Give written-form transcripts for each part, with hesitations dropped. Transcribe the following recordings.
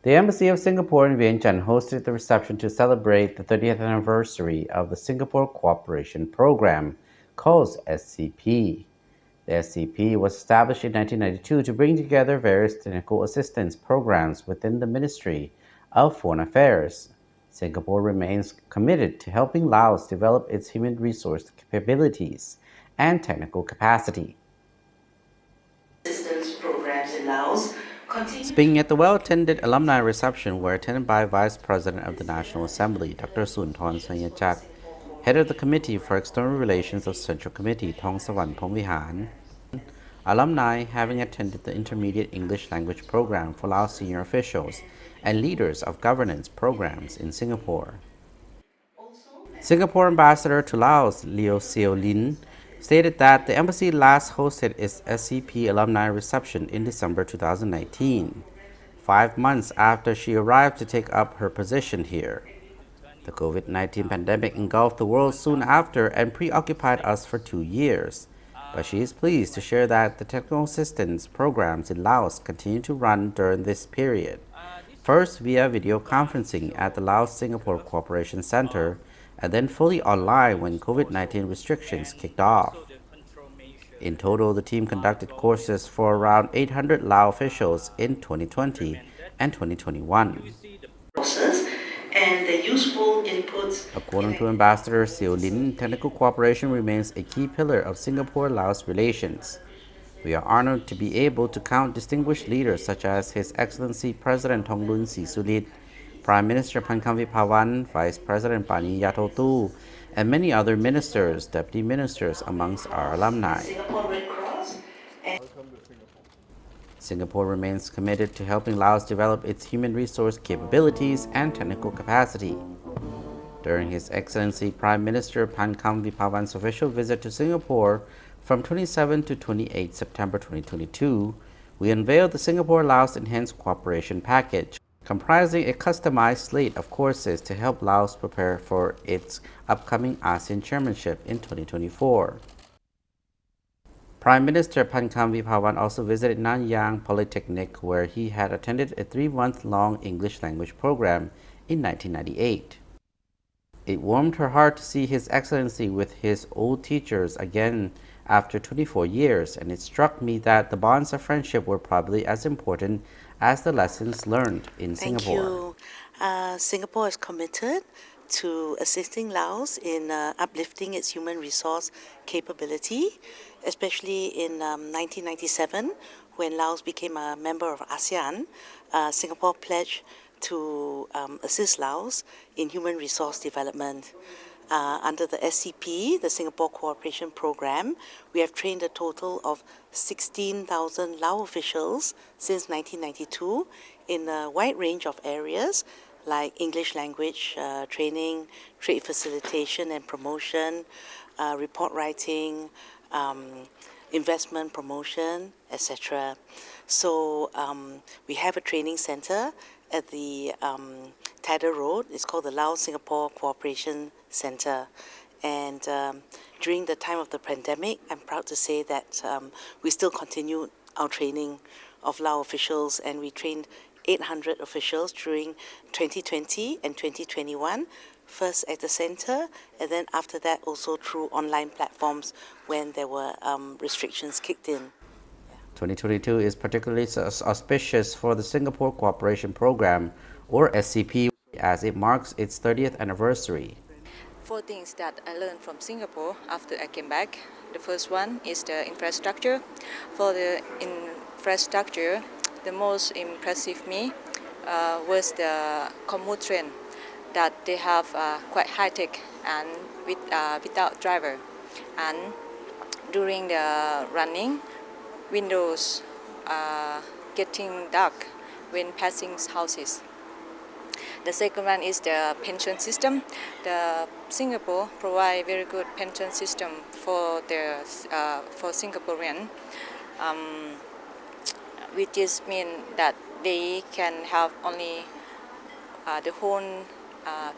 The Embassy of Singapore in Vientiane hosted the reception to celebrate the 30th anniversary of the Singapore Cooperation Programme, called SCP. The SCP was established in 1992 to bring together various technical assistance programs within the Ministry of Foreign Affairs. Singapore remains committed to helping Laos develop its human resource capabilities and technical capacity. Assistance programs in Laos continue. Speaking at the well-attended alumni reception were attended by Vice President of the National Assembly, Dr. Sunthorn Sanyachat, Head of the Committee for External Relations of Central Committee, Thong Sawan Phongvihan, alumni having attended the Intermediate English Language Program for Laos senior officials, and leaders of governance programs in Singapore. Singapore Ambassador to Laos, Leo Seo Lin, stated that the embassy last hosted its SCP alumni reception in December 2019, 5 months after she arrived to take up her position here. The COVID-19 pandemic engulfed the world soon after and preoccupied us for 2 years, but she is pleased to share that the technical assistance programs in Laos continue to run during this period, first via video conferencing at the Laos-Singapore Cooperation Center, and then fully online when COVID-19 restrictions kicked off. In total, the team conducted courses for around 800 Lao officials in 2020 and 2021. And the useful inputs. According to Ambassador Seo Lin, technical cooperation remains a key pillar of Singapore-Laos relations. We are honored to be able to count distinguished leaders such as His Excellency President Thongloun Sisulit, Prime Minister Phankam Vipawan, Vice President Pani Yathotu, and many other ministers, deputy ministers amongst our alumni. Singapore remains committed to helping Laos develop its human resource capabilities and technical capacity. During His Excellency Prime Minister Phankam Vipawan's official visit to Singapore from 27 to 28 September 2022, we unveiled the Singapore-Laos Enhanced Cooperation Package, comprising a customized slate of courses to help Laos prepare for its upcoming ASEAN chairmanship in 2024. Prime Minister Phankam Vipawan also visited Nanyang Polytechnic, where he had attended a 3-month-long English language program in 1998. It warmed her heart to see His Excellency with his old teachers again after 24 years, and it struck me that the bonds of friendship were probably as important as the lessons learned in Singapore. Thank you. Singapore is committed to assisting Laos in uplifting its human resource capability, especially in 1997 when Laos became a member of ASEAN. Singapore pledged to assist Laos in human resource development. Under the SCP, the Singapore Cooperation Programme, we have trained a total of 16,000 Lao officials since 1992 in a wide range of areas like English language training, trade facilitation and promotion, report writing, investment promotion, etc. So we have a training center at the Tadder Road. It's called the Laos-Singapore Cooperation Center. And during the time of the pandemic, I'm proud to say that we still continue our training of Lao officials, and we trained 800 officials during 2020 and 2021, first at the center, and then after that also through online platforms when there were restrictions kicked in. 2022 is particularly auspicious for the Singapore Cooperation Programme, or SCP, as it marks its 30th anniversary. 4 things that I learned from Singapore after I came back. The first one is the infrastructure. For the infrastructure, the most impressive me was the commute train, that they have quite high-tech and without driver. And during the running, windows getting dark when passing houses. The second one is the pension system. The Singapore provide very good pension system for Singaporean, which is mean that they can have only the whole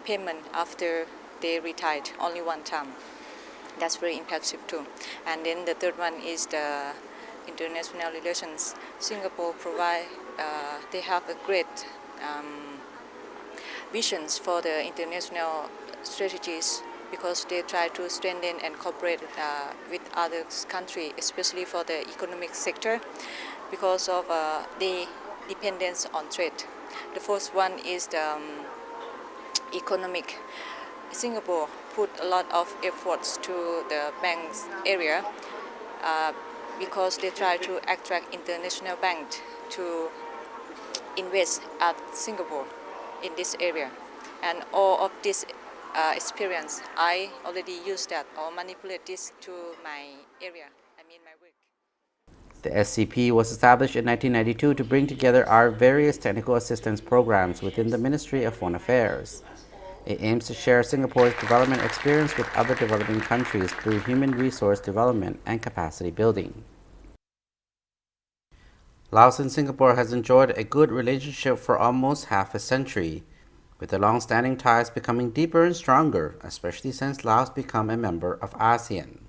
payment after they retired only one time. That's very impressive too. And then the third one is the international relations. Singapore provide, they have a great visions for the international strategies, because they try to strengthen and cooperate with other countries, especially for the economic sector, because of the dependence on trade. The first one is the economic. Singapore put a lot of efforts to the banks area because they try to attract international banks to invest at Singapore in this area. And all of this experience, I already used that or manipulate this to my area, my work. The SCP was established in 1992 to bring together our various technical assistance programs within the Ministry of Foreign Affairs. It aims to share Singapore's development experience with other developing countries through human resource development and capacity building. Laos and Singapore has enjoyed a good relationship for almost half a century, with the long-standing ties becoming deeper and stronger, especially since Laos became a member of ASEAN.